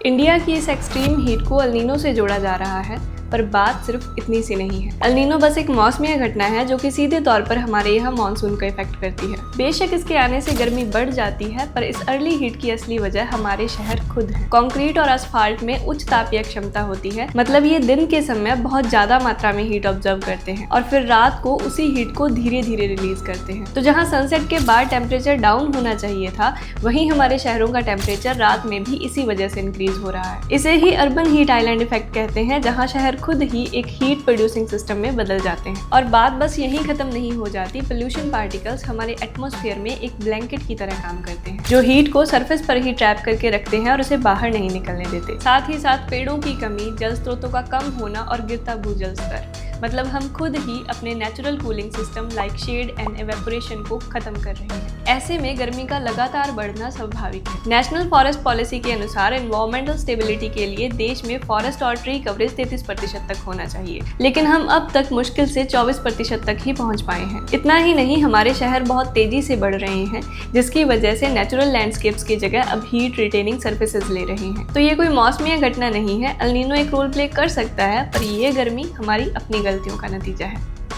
India की इस extreme heat को एल-नीनो से जोड़ा जा रहा है, पर बात सिर्फ इतनी सी नहीं है। एल-नीनो बस एक मौसमी घटना है जो कि सीधे तौर पर हमारे यहाँ मानसून को इफेक्ट करती है। बेशक इसके आने से गर्मी बढ़ जाती है, पर इस अर्ली हीट की असली वजह हमारे शहर खुद है। कंक्रीट और असफाल्ट में उच्च तापीय क्षमता होती है, मतलब ये दिन के समय बहुत ज्यादा मात्रा में हीट ऑब्जर्व करते हैं और फिर रात को उसी हीट को धीरे धीरे रिलीज करते हैं। तो जहाँ सनसेट के बाद टेम्परेचर डाउन होना चाहिए था, वहीं हमारे शहरों का टेम्परेचर रात में भी इसी वजह से इंक्रीज हो रहा है। इसे ही अर्बन हीट आइलैंड इफेक्ट कहते हैं, जहाँ शहर खुद ही एक हीट प्रोड्यूसिंग सिस्टम में बदल जाते हैं। और बात बस यहीं खत्म नहीं हो जाती। पोल्यूशन पार्टिकल्स हमारे एटमॉस्फेयर में एक ब्लैंकेट की तरह काम करते हैं, जो हीट को सरफेस पर ही ट्रैप करके रखते हैं और उसे बाहर नहीं निकलने देते। साथ ही साथ पेड़ों की कमी, जल स्रोतों का कम होना और गिरता भूजल स्तर, मतलब हम खुद ही अपने natural cooling system like shade and evaporation को खत्म कर रहे हैं। ऐसे में गर्मी का लगातार बढ़ना स्वाभाविक है। नेशनल फॉरेस्ट पॉलिसी के अनुसार एनवायरमेंटल स्टेबिलिटी के लिए देश में फॉरेस्ट और ट्री कवरेज 33% तक होना चाहिए, लेकिन हम अब तक मुश्किल से 24% तक ही पहुंच पाए हैं। इतना ही नहीं, हमारे शहर बहुत तेजी से बढ़ रहे हैं, जिसकी वजह से नेचुरल लैंडस्केप्स की जगह अब हीट रिटेनिंग सर्फेसेस ले रहे हैं। तो ये कोई मौसमी घटना नहीं है। एल-नीनो एक रोल प्ले कर सकता है, पर ये गर्मी हमारी अपनी गलतियों का नतीजा है।